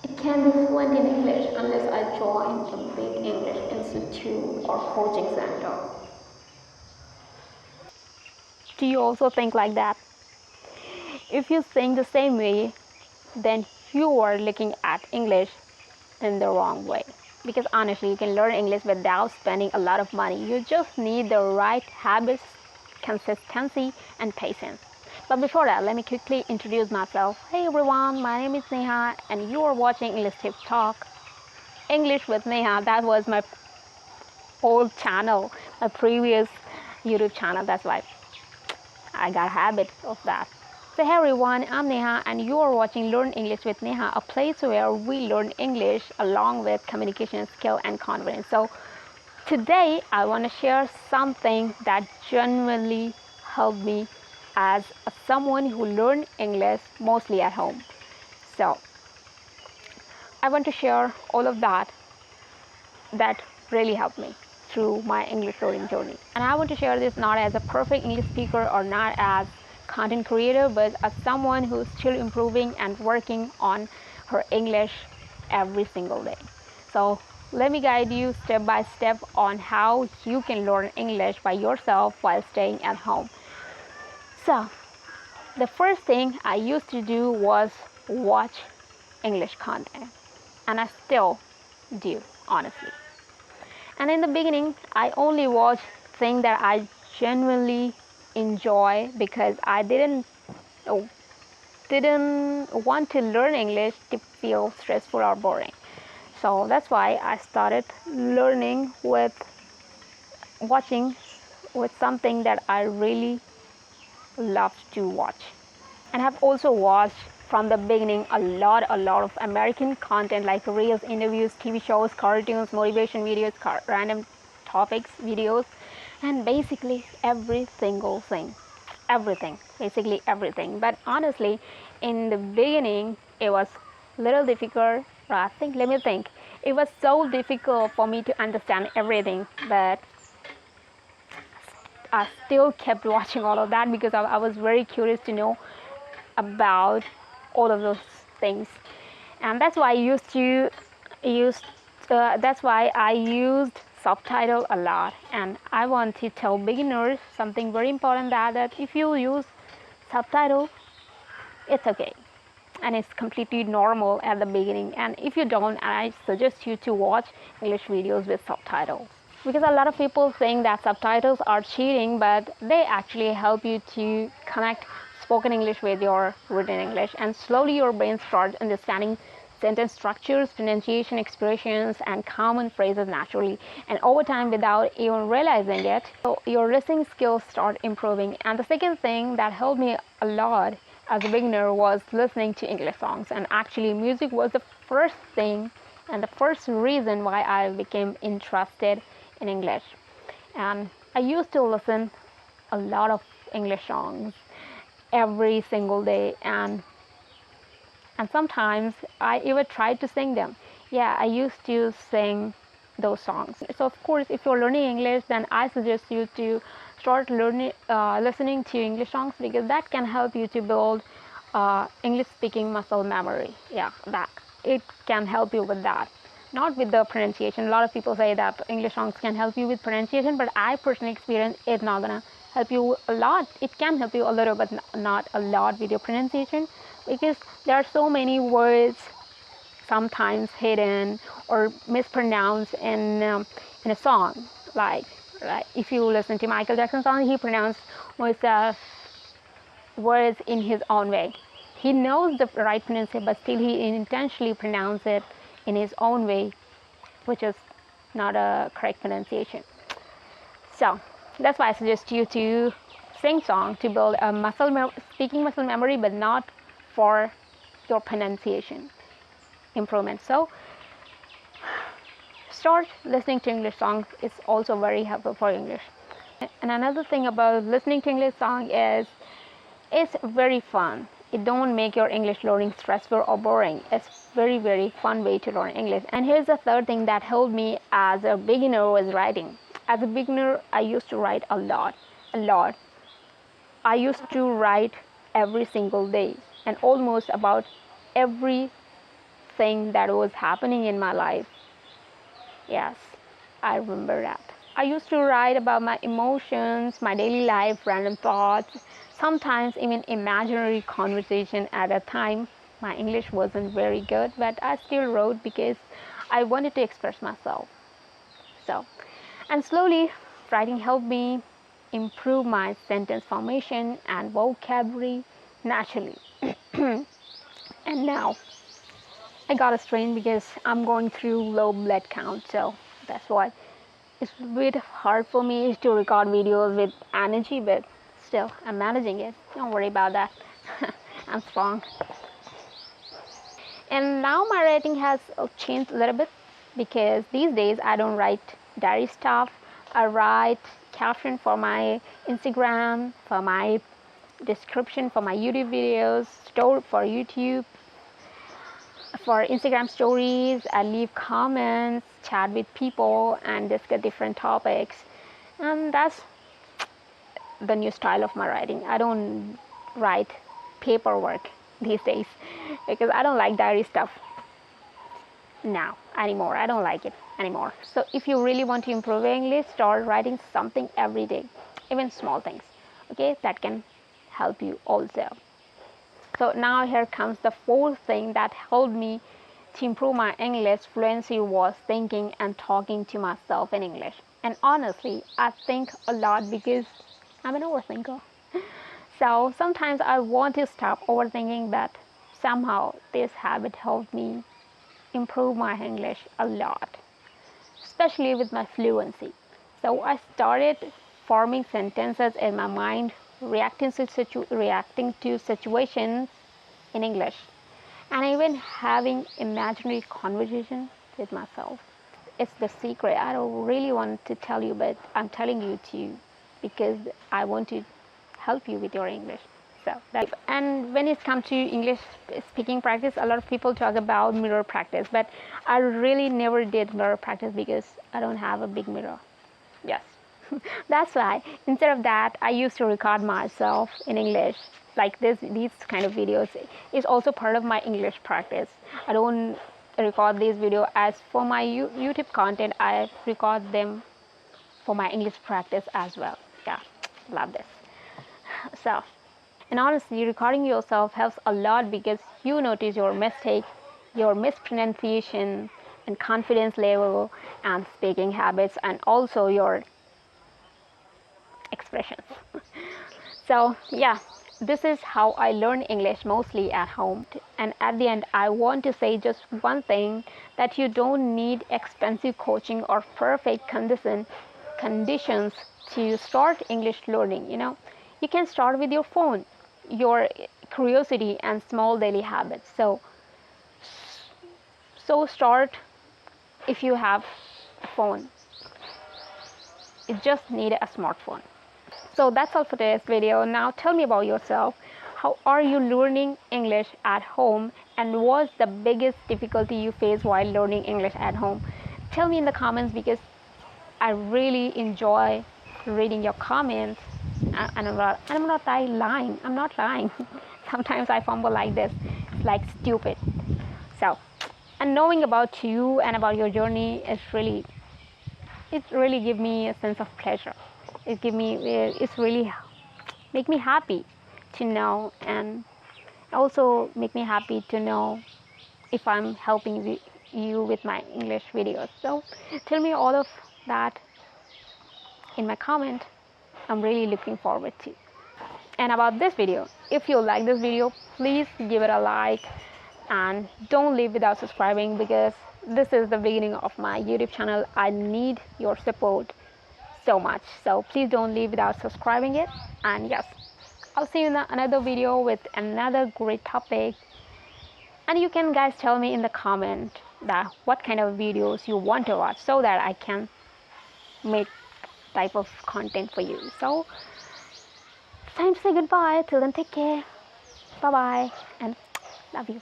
It can be fluent in English unless I join a big English institute or coaching center. Do you also think like that? If you think the same way, then you are looking at English in the wrong way. Because honestly, you can learn English without spending a lot of money. You just need the right habits, consistency, and patience. But before that, let me quickly introduce myself. Hey everyone, my name is Neha, and you are watching English Tip Talk. English with Neha, that was my old channel, my previous YouTube channel. That's why I got a habit of that. So hey everyone, I'm Neha and you are watching Learn English with Neha, a place where we learn English along with communication skill and confidence. So today I want to share something that genuinely helped me as someone who learned English mostly at home. So I want to share all of that really helped me through my English learning journey. And I want to share this not as a perfect English speaker or not as content creator, but as someone who's still improving and working on her English every single day. So let me guide you step by step on how you can learn English by yourself while staying at home. So the first thing I used to do was watch English content, and I still do, honestly. And in the beginning, I only watched things that I genuinely enjoy because I didn't want to learn English to feel stressful or boring. So that's why I started learning with watching with something that I really love to watch. And have also watched from the beginning a lot of American content like reels, interviews, TV shows, cartoons, motivation videos, random topics videos, and basically every single thing, everything, basically everything. But honestly, in the beginning it was little difficult. I think, let me think, it was so difficult for me to understand everything, but I still kept watching all of that because I was very curious to know about all of those things, and that's why I used to use that's why I used subtitle a lot. And I want to tell beginners something very important, that if you use subtitle, it's okay and it's completely normal at the beginning. And if you don't, I suggest you to watch English videos with subtitles, because a lot of people think that subtitles are cheating, but they actually help you to connect spoken English with your written English, and slowly your brain starts understanding sentence structures, pronunciation, expressions, and common phrases naturally. And over time, without even realizing it, so your listening skills start improving. And the second thing that helped me a lot as a beginner was listening to English songs. And actually, music was the first thing and the first reason why I became interested in English. And I used to listen a lot of English songs every single day, and sometimes I even tried to sing them. Yeah, I used to sing those songs. So of course, if you're learning English, then I suggest you to start listening to English songs, because that can help you to build English speaking muscle memory. Yeah, that it can help you with that. Not with the pronunciation. A lot of people say that English songs can help you with pronunciation, but I personally experience it's not gonna help you a lot. It can help you a little, but not a lot with your pronunciation, because there are so many words sometimes hidden or mispronounced in a song. Like if you listen to Michael Jackson's song, he pronounced most of words in his own way. He knows the right pronunciation, but still he intentionally pronounces it in his own way, which is not a correct pronunciation. So that's why I suggest you to sing song to build a speaking muscle memory, but not for your pronunciation improvement. So start listening to English songs. It's also very helpful for English. And another thing about listening to English song is it's very fun. It don't make your English learning stressful or boring. It's very fun way to learn English. And here's the third thing that helped me as a beginner was writing. As a beginner, I used to write a lot. I used to write every single day, and almost about every thing that was happening in my life. Yes, I remember that. I used to write about my emotions, my daily life, random thoughts, sometimes even imaginary conversation. At a time my English wasn't very good, but I still wrote because I wanted to express myself. So, and slowly writing helped me improve my sentence formation and vocabulary naturally. And now I got a strain because I'm going through low blood count, so that's why it's a bit hard for me to record videos with energy, but still I'm managing it. Don't worry about that. I'm strong. And now my writing has changed a little bit because these days I don't write diary stuff. I write caption for my Instagram, for my description for my YouTube videos, store for YouTube, for Instagram stories. I leave comments, chat with people, and discuss different topics. And that's the new style of my writing. I don't write paperwork these days because I don't like diary stuff now anymore. I don't like it anymore. So if you really want to improve your English, start writing something every day, even small things. Okay, that can help you also. So now here comes the fourth thing that helped me to improve my English fluency was thinking and talking to myself in English. And honestly, I think a lot because I'm an overthinker. So sometimes I want to stop overthinking, but somehow this habit helped me improve my English a lot, especially with my fluency. So I started forming sentences in my mind, reacting to situations in English, and even having imaginary conversations with myself. It's the secret. I don't really want to tell you, but I'm telling you to because I want to help you with your English. So that, and when it comes to English speaking practice, a lot of people talk about mirror practice, but I really never did mirror practice because I don't have a big mirror. Yes. That's why instead of that, I used to record myself in English. Like these kind of videos is also part of my English practice. I don't record these videos as for my YouTube content. I record them for my English practice as well. Yeah, love this. So, and honestly, recording yourself helps a lot because you notice your mistake, your mispronunciation, and confidence level, and speaking habits, and also your expressions. So, yeah, this is how I learn English mostly at home. And at the end, I want to say just one thing, that you don't need expensive coaching or perfect conditions to start English learning. You can start with your phone, your curiosity, and small daily habits. So start if you have a phone. You just need a smartphone. So that's all for today's video. Now tell me about yourself. How are you learning English at home, and what's the biggest difficulty you face while learning English at home? Tell me in the comments because I really enjoy reading your comments. And I'm not lying. I'm not lying. Sometimes I fumble like this, like stupid. So, and knowing about you and about your journey it really gives me a sense of pleasure. It's really make me happy to know, and also make me happy to know if I'm helping you with my English videos. So tell me all of that in my comment. I'm really looking forward to. And about this video, if you like this video, please give it a like and don't leave without subscribing because this is the beginning of my YouTube channel. I need your support so much. So please don't leave without subscribing it. And yes, I'll see you in another video with another great topic. And you can guys tell me in the comment that what kind of videos you want to watch so that I can make type of content for you. So time to say goodbye. Till then, take care. Bye bye and love you.